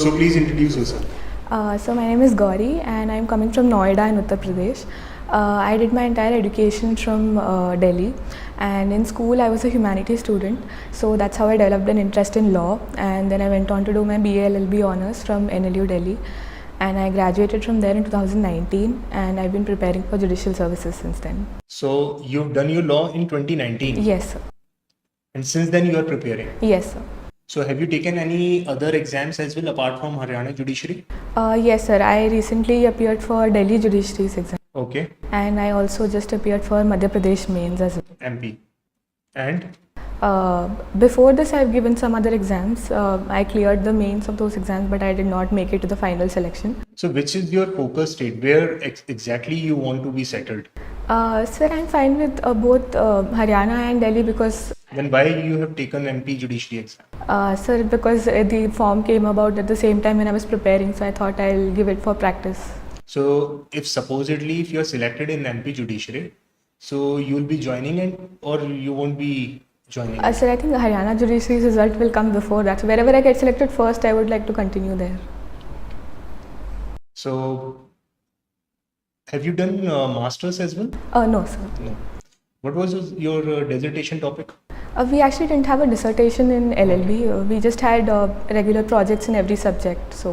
So please introduce yourself. So my name is Gowri and I'm coming from Noida in Uttar Pradesh. I did my entire education from Delhi, and in school I was a humanities student, so that's how I developed an interest in law, and then I went on to do my BA LLB honours from NLU Delhi, and I graduated from there in 2019, and I've been preparing for judicial services since then. So you've done your law in 2019? Yes, sir. And since then you are preparing? Yes, sir. So have you taken any other exams as well apart from Haryana Judiciary? Yes, sir. I recently appeared for Delhi Judiciary's exam. Okay. And I also just appeared for Madhya Pradesh mains as well. MP. And? Before this, I've given some other exams. I cleared the mains of those exams, but I did not make it to the final selection. So which is your focus state? Where exactly you want to be settled? Sir, I'm fine with both Haryana and Delhi because... Then why you have taken MP Judiciary exam? Sir, because the form came about at the same time when I was preparing, so I thought I'll give it for practice. So if supposedly if you are selected in MP Judiciary, so you will be joining and or you won't be joining? Sir, I think the Haryana Judiciary's result will come before that. So wherever I get selected first, I would like to continue there. So have you done masters as well? No, sir. No. What was your dissertation topic? We actually didn't have a dissertation in LLB. We just had regular projects in every subject. So,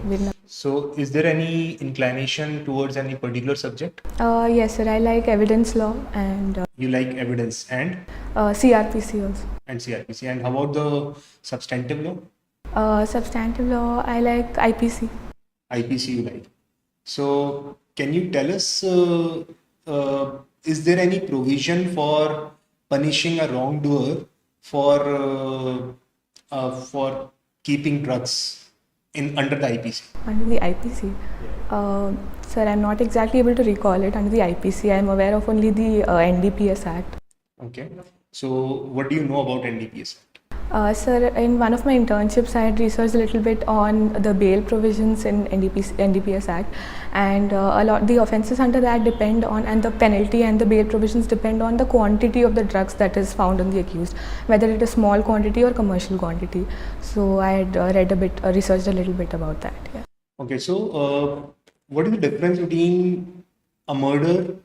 okay. So is there any inclination towards any particular subject? Yes, sir. I like evidence law and... you like evidence and? CRPC also. And CRPC. And how about the substantive law? Substantive law, I like IPC. IPC you like. So can you tell us, is there any provision for punishing a wrongdoer for keeping drugs under the IPC? Under the IPC? Sir, I'm not exactly able to recall it under the IPC. I'm aware of only the NDPS Act. Okay. So what do you know about NDPS Act? Sir, in one of my internships, I had researched a little bit on the bail provisions in NDPS Act, and the offences under that depend on, and the penalty and the bail provisions depend on the quantity of the drugs that is found on the accused, whether it is small quantity or commercial quantity. So I had researched a little bit about that. Yeah. Okay, so what is the difference between a murder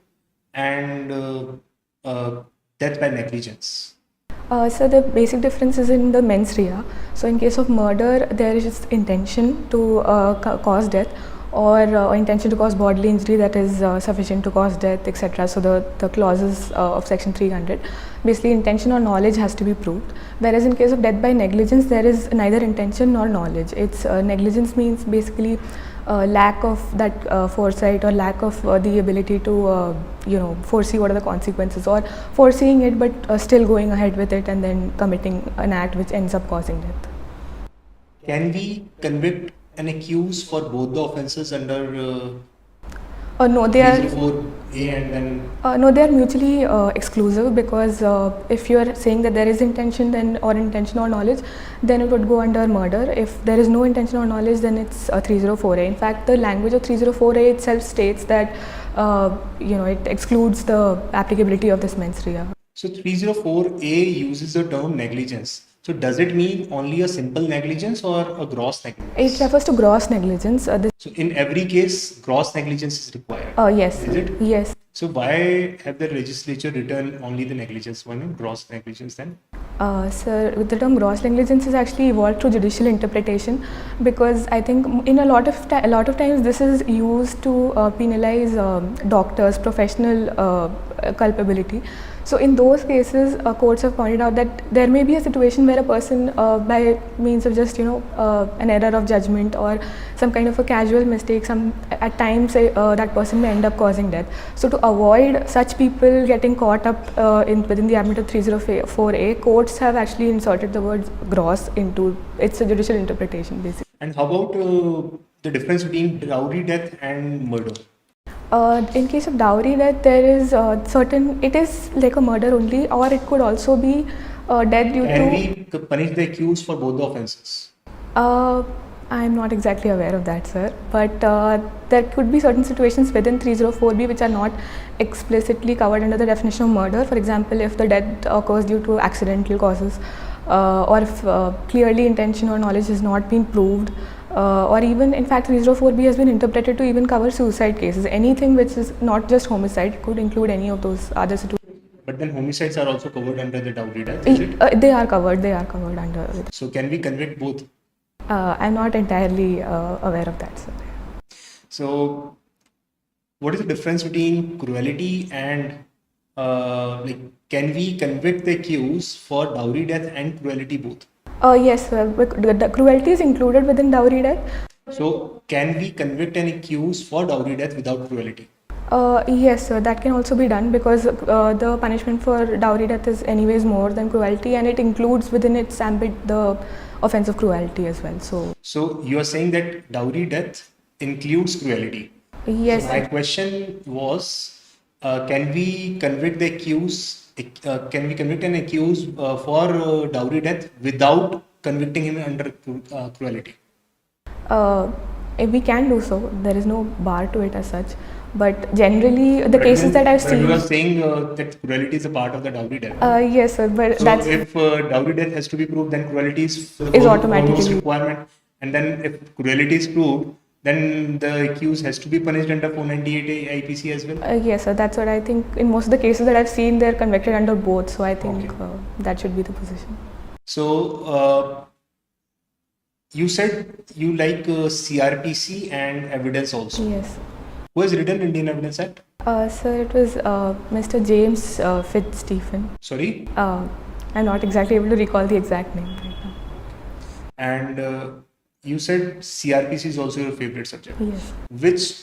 and death by negligence? So the basic difference is in the mens rea. So in case of murder, there is just intention to cause death, or intention to cause bodily injury that is sufficient to cause death, etc. So the clauses of section 300, basically intention or knowledge has to be proved. Whereas in case of death by negligence, there is neither intention nor knowledge. It's negligence means basically lack of that foresight, or lack of the ability to foresee what are the consequences, or foreseeing it but still going ahead with it and then committing an act which ends up causing death. Can we convict an accused for both the offences under no, they are 304A and then... no, they are mutually exclusive, because if you are saying that there is intention then, or intention or knowledge, then it would go under murder. If there is no intention or knowledge, then it's 304A. In fact, the language of 304A itself states that it excludes the applicability of this mens rea. So 304A uses the term negligence. So does it mean only a simple negligence or a gross negligence? It refers to gross negligence. So in every case, gross negligence is required? Yes. Is it? Yes. So why have the legislature written only the negligence one and gross negligence then? Sir, the term gross negligence is actually evolved through judicial interpretation, because I think in a lot of times this is used to penalize doctors' professional culpability. So in those cases, courts have pointed out that there may be a situation where a person, by means of just an error of judgment or some kind of a casual mistake, at times that person may end up causing death. So to avoid such people getting caught up within the ambit of 304A, courts have actually inserted the word gross into it's a judicial interpretation basically. And how about the difference between dowry death and murder? In case of dowry death, there is it is like a murder only, or it could also be death due to... Can we punish the accused for both the offences? I'm not exactly aware of that, sir, but there could be certain situations within 304B which are not explicitly covered under the definition of murder. For example, if the death occurs due to accidental causes, or if clearly intention or knowledge has not been proved, or even in fact 304B has been interpreted to even cover suicide cases. Anything which is not just homicide could include any of those other situations. But then homicides are also covered under the dowry death, is it? They are covered under it. So can we convict both? I'm not entirely aware of that, sir. So what is the difference between cruelty and can we convict the accused for dowry death and cruelty both? Yes, sir. The cruelty is included within dowry death. So can we convict an accused for dowry death without cruelty? Yes, sir, that can also be done because the punishment for dowry death is anyways more than cruelty, and it includes within its ambit the offence of cruelty as well. So you are saying that dowry death includes cruelty? Yes. So my question was, can we convict the accused? Can we convict an accused for dowry death without convicting him under cruelty? We can do so. There is no bar to it as such. But generally, the cases that I've seen. You are saying that cruelty is a part of the dowry death. Yes, sir. But so that's. If dowry death has to be proved, then cruelty is automatically requirement. And then if cruelty is proved, then the accused has to be punished under 498 IPC as well? Yes, sir. That's what I think. In most of the cases that I've seen, they're convicted under both. So I think that should be the position. So you said you like CRPC and evidence also. Yes. Who has written Indian Evidence Act? Sir, it was Mr. James Fitzstephen. Sorry? I'm not exactly able to recall the exact name right now. And you said CRPC is also your favorite subject. Yes. Which,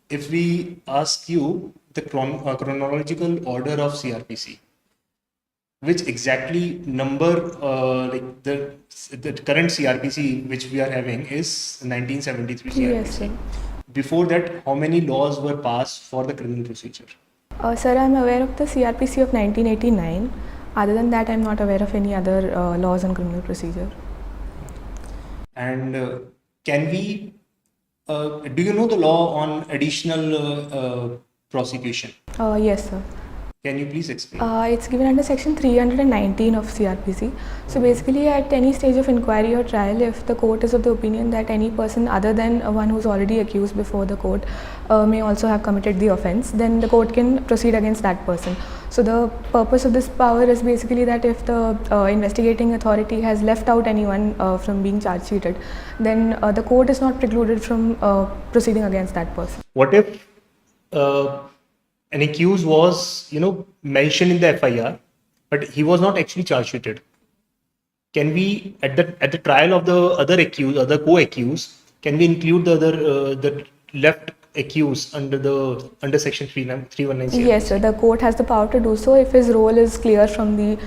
if we ask you the chronological order of CRPC, which exactly number, like the current CRPC which we are having is 1973 CRPC. Yes, sir. Before that, how many laws were passed for the criminal procedure? Sir, I'm aware of the CRPC of 1989. Other than that, I'm not aware of any other laws on criminal procedure. And can we, do you know the law on additional prosecution? Yes, sir. Can you please explain? It's given under section 319 of CRPC. So basically at any stage of inquiry or trial, if the court is of the opinion that any person other than one who's already accused before the court may also have committed the offence, then the court can proceed against that person. So the purpose of this power is basically that if the investigating authority has left out anyone from being charge sheeted, then the court is not precluded from proceeding against that person. What if an accused was, mentioned in the FIR, but he was not actually charge sheeted? Can we, at the trial of the other accused, other co-accused, can we include the other, the left accused under section 319? Yes, sir. The court has the power to do so if his role is clear from the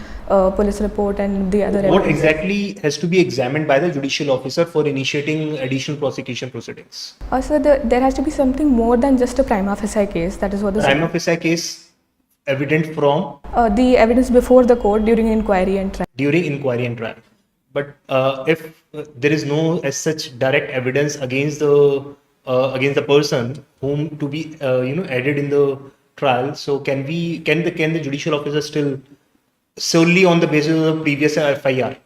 police report and the other What evidence. exactly has to be examined by the judicial officer for initiating additional prosecution proceedings? So there has to be something more than just a prima facie case. That is what the Prima facie case evident from? The evidence before the court during inquiry and trial. During inquiry and trial. But if there is no as such direct evidence against the person whom to be added in the trial, so can the judicial officer still solely on the basis of the previous FIR,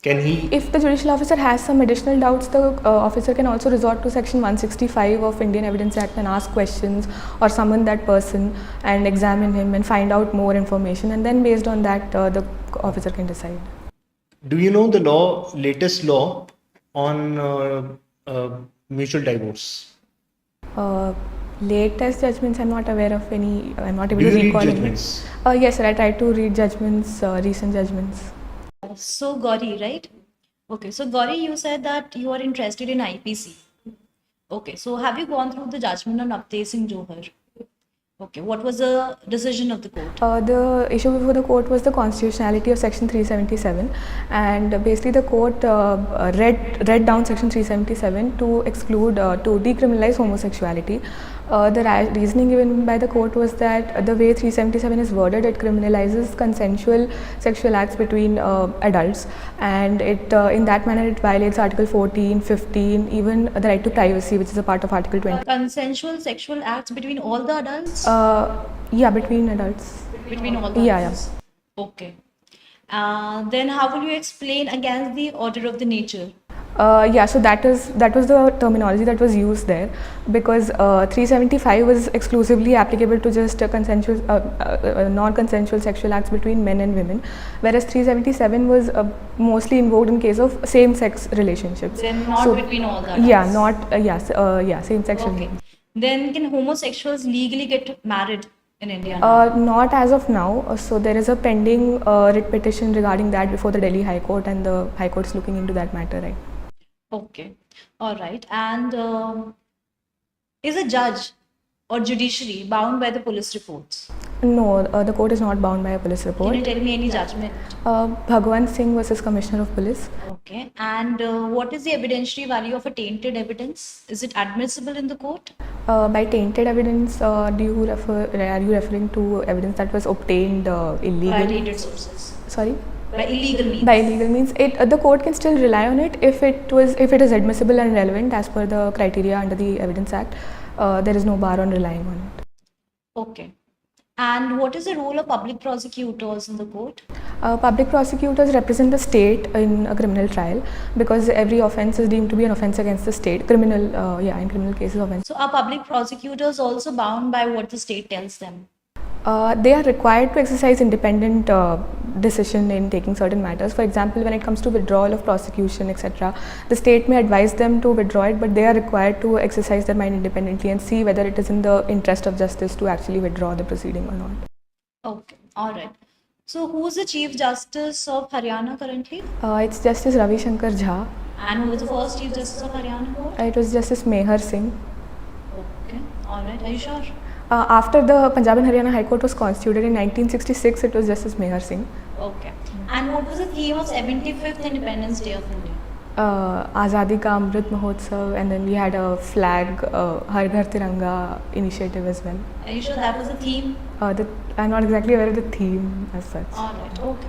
can he? If the judicial officer has some additional doubts, the officer can also resort to section 165 of Indian Evidence Act and ask questions or summon that person and examine him and find out more information, and then based on that the officer can decide. Do you know the latest law on mutual divorce? Latest judgments, I'm not aware of any. I'm not able to recall read judgments? Yes, sir. I tried to read judgments, recent judgments. So Gowri, right? Okay, so Gowri, you said that you are interested in IPC. Okay, so have you gone through the judgment on Upte Singh Johar? Okay, what was the decision of the court? The issue before the court was the constitutionality of section 377, and basically the court read down section 377 to exclude, to decriminalize homosexuality. The reasoning given by the court was that the way 377 is worded, it criminalizes consensual sexual acts between adults, and it in that manner it violates Article 14, 15, even the right to privacy, which is a part of Article 20. Consensual sexual acts between all the adults? Yeah, between adults. Between all the adults? Yeah. Okay. Then how will you explain against the order of the nature? Yeah, so that was the terminology that was used there, because 375 was exclusively applicable to just consensual, non-consensual sexual acts between men and women, whereas 377 was mostly invoked in case of same-sex relationships. Then not So, between all the yeah, adults. not yeah, same-sex Okay. relationship. Then can homosexuals legally get married in India now? Not as of now. So there is a pending writ petition regarding that before the Delhi High Court, and the High Court is looking into that matter right. Okay. All right. And is a judge or judiciary bound by the police reports? No, the court is not bound by a police report. Can you tell me any judgment? Bhagwan Singh versus Commissioner of Police. Okay. And what is the evidentiary value of a tainted evidence? Is it admissible in the court? By tainted evidence, are you referring to evidence that was obtained By illegally? tainted sources. Sorry. By illegal means. By illegal means, the court can still rely on it if it is admissible and relevant as per the criteria under the Evidence Act. There is no bar on relying on it. Okay. And what is the role of public prosecutors in the court? Public prosecutors represent the state in a criminal trial, because every offence is deemed to be an offence against the state. In criminal cases offence. So are public prosecutors also bound by what the state tells them? They are required to exercise independent decision in taking certain matters. For example, when it comes to withdrawal of prosecution, etc., the state may advise them to withdraw it, but they are required to exercise their mind independently and see whether it is in the interest of justice to actually withdraw the proceeding or not. Okay, all right. So who is the Chief Justice of Haryana currently? It's Justice Ravi Shankar Jha. And who was the first Chief Justice of Haryana court? It was Justice Mehar Singh. Okay, all right. Are you sure? After the Punjab and Haryana High Court was constituted in 1966, it was Justice Mehar Singh. Okay. And what was the theme of 75th Independence Day of India? Azadi Ka Amrit Mahotsav, and then we had a flag, Har Ghar Tiranga initiative as well. Are you sure that was the theme? I'm not exactly aware of the theme as such. All right. Okay.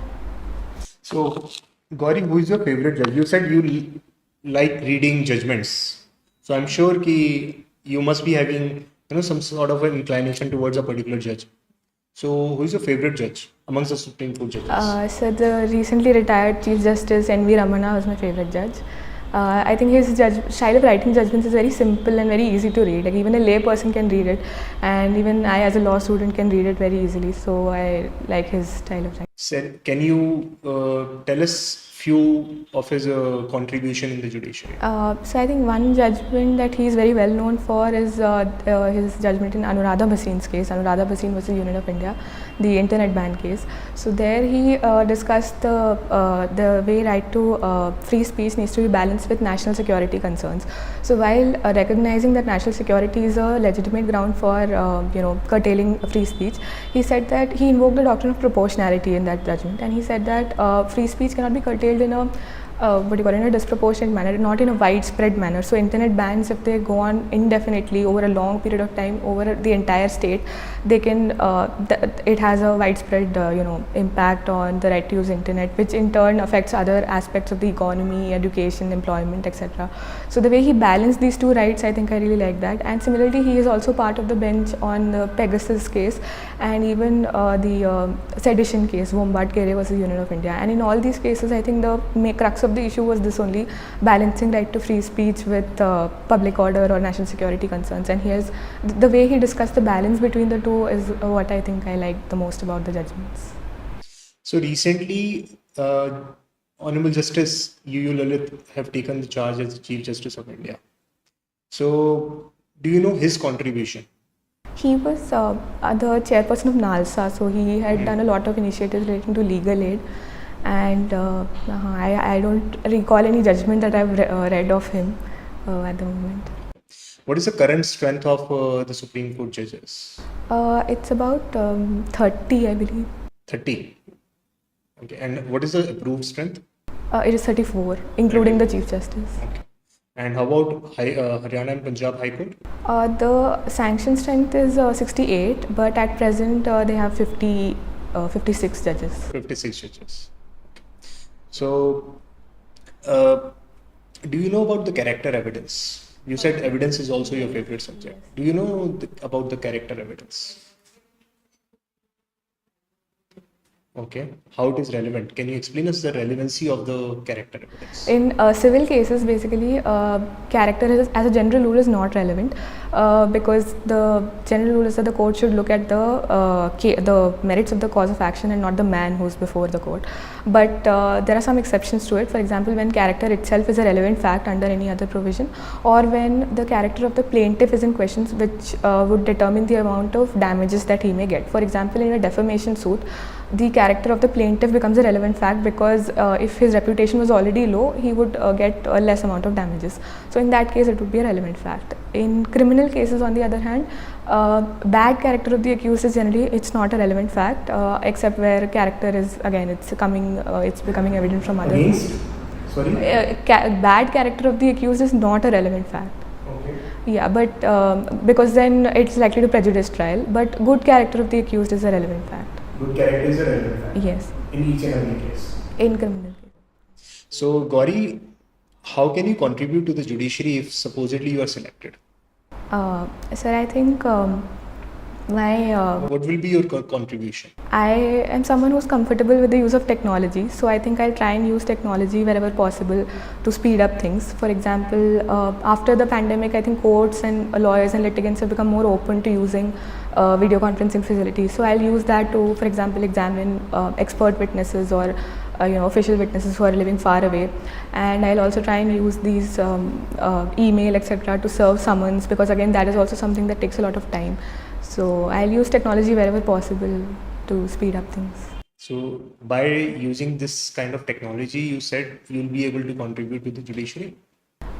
So, Gauri, who is your favorite judge? You said you like reading judgments. So I'm sure ki you must be having some sort of an inclination towards a particular judge. So who is your favorite judge amongst the Supreme Court judges? So the recently retired Chief Justice N.V. Ramana was my favorite judge. I think his style of writing judgments is very simple and very easy to read. Like even a lay person can read it, and even I as a law student can read it very easily. So I like his style of writing. Sir, can you tell us few of his contribution in the judiciary? So I think one judgment that he is very well known for is his judgment in Anuradha Bhasin's case. Anuradha Bhasin was the Union of India, the internet ban case. So there he discussed the way right to free speech needs to be balanced with national security concerns. So while recognizing that national security is a legitimate ground for curtailing free speech, he said that he invoked the doctrine of proportionality in that judgment, and he said that free speech cannot be curtailed in a in a disproportionate manner, not in a widespread manner. So internet bans, if they go on indefinitely over a long period of time over the entire state, they can it has a widespread impact on the right to use internet, which in turn affects other aspects of the economy, education, employment, etc. So the way he balanced these two rights, I think I really like that. And similarly, he is also part of the bench on the Pegasus case and even the sedition case, Wombat Kere versus Union of India. And in all these cases, I think the crux of the issue was this only, balancing right to free speech with public order or national security concerns. And the way he discussed the balance between the two is what I think I like the most about the judgments. So recently, Honorable Justice UU Lalit have taken the charge as the Chief Justice of India. So do you know his contribution? He was the chairperson of NALSA, so he had done a lot of initiatives relating to legal aid. And I don't recall any judgment that I've read of him at the moment. What is the current strength of the Supreme Court judges? It's about 30, I believe. 30. Okay. And what is the approved strength? It is 34, including the Chief Justice. Okay. And how about Haryana and Punjab High Court? The sanction strength is 68, but at present they have 56 judges. 56 judges. So, do you know about the character evidence? You said evidence is also your favorite subject. Do you know about the character evidence? Okay. How it is relevant? Can you explain us the relevancy of the character evidence? In civil cases, basically, character as a general rule is not relevant because the general rule is that the court should look at the merits of the cause of action and not the man who's before the court. But there are some exceptions to it. For example, when character itself is a relevant fact under any other provision, or when the character of the plaintiff is in questions which would determine the amount of damages that he may get. For example, in a defamation suit, the character of the plaintiff becomes a relevant fact because if his reputation was already low, he would get a less amount of damages. So in that case, it would be a relevant fact. In criminal cases, on the other hand, bad character of the accused is generally it's not a relevant fact, except where character is again it's becoming evident from other. Against? Sorry? Bad character of the accused is not a relevant fact. Okay. Yeah, but because then it's likely to prejudice trial. But good character of the accused is a relevant fact. Good character is a relevant fact. Yes. In each and every case. In criminal case. So, Gauri, how can you contribute to the judiciary if supposedly you are selected? Sir, I think What will be your contribution? I am someone who's comfortable with the use of technology, so I think I'll try and use technology wherever possible to speed up things. For example, after the pandemic, I think courts and lawyers and litigants have become more open to using video conferencing facilities. So I'll use that to, for example, examine expert witnesses or official witnesses who are living far away, and I'll also try and use these email etc. to serve summons, because again that is also something that takes a lot of time. So I'll use technology wherever possible to speed up things. So, by using this kind of technology, you said you'll be able to contribute to the judiciary?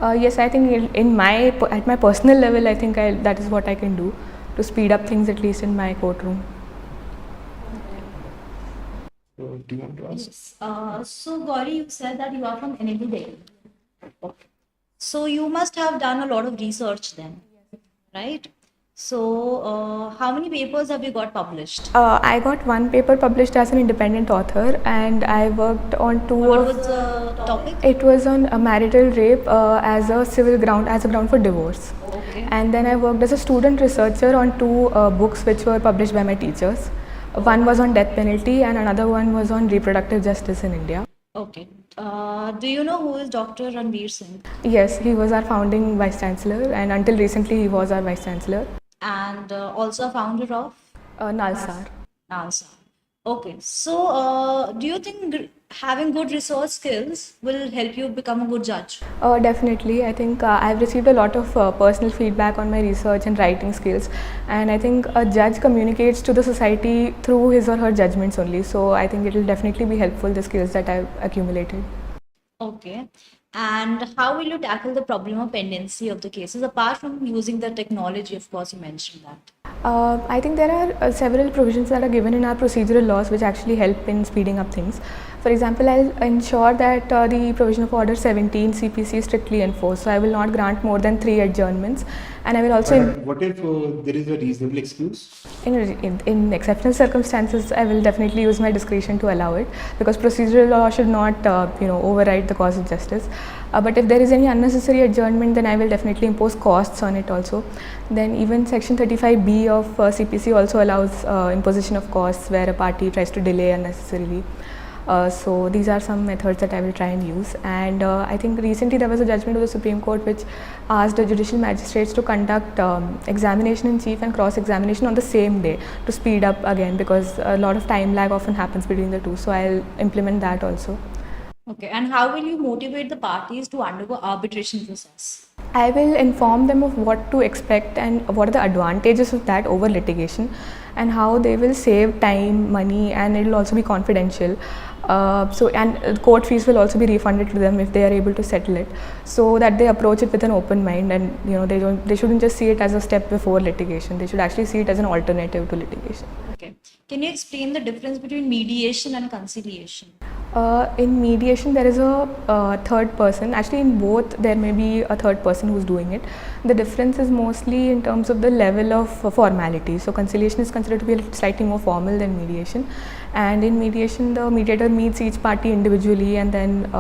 Yes, I think at my personal level, I think that is what I can do to speed up things, at least in my courtroom. So, do you want to ask? Yes. So Gauri, you said that you are from NLU Delhi. Okay. So you must have done a lot of research then, right? So how many papers have you got published? I got one paper published as an independent author, and I worked on two. What was the topic? It was on marital rape as a ground for divorce. Okay. And then I worked as a student researcher on two books which were published by my teachers. One was on death penalty and another one was on reproductive justice in India. Okay. Do you know who is Dr. Ranveer Singh? Yes, he was our founding vice chancellor, and until recently he was our vice chancellor. And also a founder of Nalsar. NASA. Okay. So do you think having good research skills will help you become a good judge? Definitely. I think I've received a lot of personal feedback on my research and writing skills, and I think a judge communicates to the society through his or her judgments only. So I think it will definitely be helpful, the skills that I've accumulated. Okay. And how will you tackle the problem of pendency of the cases apart from using the technology? Of course, you mentioned that. I think there are several provisions that are given in our procedural laws which actually help in speeding up things. For example, I'll ensure that the provision of Order 17 CPC is strictly enforced. So I will not grant more than 3 adjournments, and I will also. What if there is a reasonable excuse? In exceptional circumstances, I will definitely use my discretion to allow it, because procedural law should not override the cause of justice. But if there is any unnecessary adjournment, then I will definitely impose costs on it also. Then even section 35B of CPC also allows imposition of costs where a party tries to delay unnecessarily. So these are some methods that I will try and use. And I think recently there was a judgment of the Supreme Court which asked the judicial magistrates to conduct examination in chief and cross examination on the same day to speed up again, because a lot of time lag often happens between the two. So I'll implement that also. Okay. And how will you motivate the parties to undergo arbitration process? I will inform them of what to expect and what are the advantages of that over litigation, and how they will save time, money, and it will also be confidential. And court fees will also be refunded to them if they are able to settle it, so that they approach it with an open mind, and they shouldn't just see it as a step before litigation. They should actually see it as an alternative to litigation. Okay. Can you explain the difference between mediation and conciliation? In mediation, there is a third person. Actually, in both, there may be a third person who's doing it. The difference is mostly in terms of the level of formality. So, conciliation is considered to be slightly more formal than mediation. And in mediation, the mediator meets each party individually, and then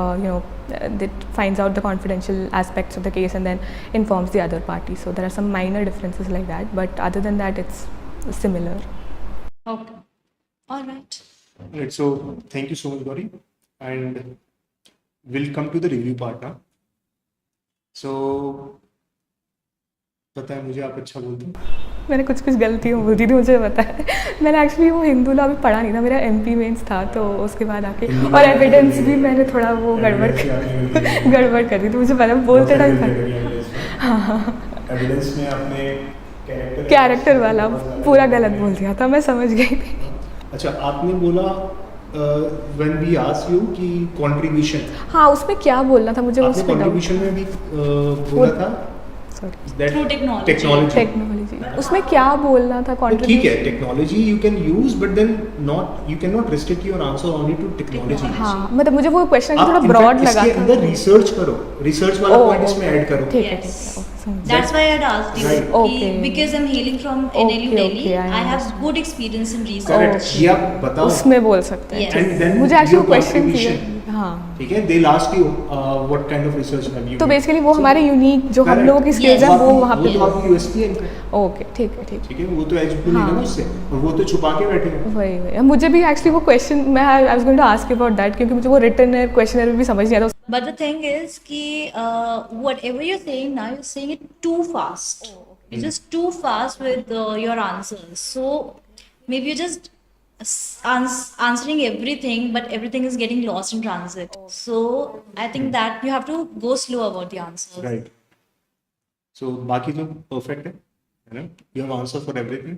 it finds out the confidential aspects of the case and then informs the other party. So, there are some minor differences like that, but other than that, it's similar. Okay. All right. Right, so thank you so much, Gauri, and we'll come to the review part now. So पता है मुझे आप अच्छा बोलते हो. मैंने कुछ कुछ गलतियाँ बोल दी थी, मुझे पता है. मैंने एक्चुअली वो हिंदू लॉ अभी पढ़ा नहीं था, मेरा MP मेंस था, तो उसके बाद आके और एविडेंस भी मैंने थोड़ा वो गड़बड़ कर दी थी, मुझे पता बोलते टाइम एविडेंस में आपने कैरेक्टर वाला पूरा गलत बोल दिया था, मैं समझ गई थी. अच्छा, आपने बोला व्हेन वी आस्क यू कि कंट्रीब्यूशन, हाँ, उसमें क्या बोलना था मुझे, आपने उसमें डाउट. कंट्रीब्यूशन में भी बोला था that Through technology. टेक्नोलॉजी, उसमें क्या बोलना था तो ठीक है, contribution. Technology you can use but then not, you can not restrict your answer only to technology. हाँ, मतलब मुझे वो क्वेश्चन आप थोड़ा in ब्रॉड fact लगा इसके था. अंदर रिसर्च करो, रिसर्च वाला Oh, पॉइंट इसमें okay. ऐड करो. ठीक है, Yes. ठीक है, समझ गई. That's why I had asked you. Right. Okay. Because I'm hailing from Okay, NLU Delhi. okay, I I have understand. good experience in research. Correct. Okay. ये आप बताओ. उसमें बोल सकते हैं. Yes. And then मुझे एक्चुअली your क्वेश्चन contribution. हाँ, ठीक है, they'll ask you what kind of research have you तो done. बेसिकली वो So, हमारे यूनिक जो हम correct. लोगों की स्किल्स Yes. हैं वो वहाँ पे. वो तो आपकी USP है इनका. ओके, ठीक है, ठीक है. ठीक है, वो तो एज भी नहीं है ना हाँ. उससे, और वो तो छुपा के बैठे हैं. वही मुझे भी एक्चुअली वो क्वेश्चन मैं I was going to ask you about that, क्योंकि मुझे वो रिटन क्वेश्चनर भी समझ नहीं आता. But the thing is कि whatever you're saying now, you're saying it too fast. You're just too fast with your answers. So maybe you're just answering everything, but everything is getting lost in transit. So I think that you have to go slow about the answers. Right. So बाकी तो perfect है ना, you have answer for everything.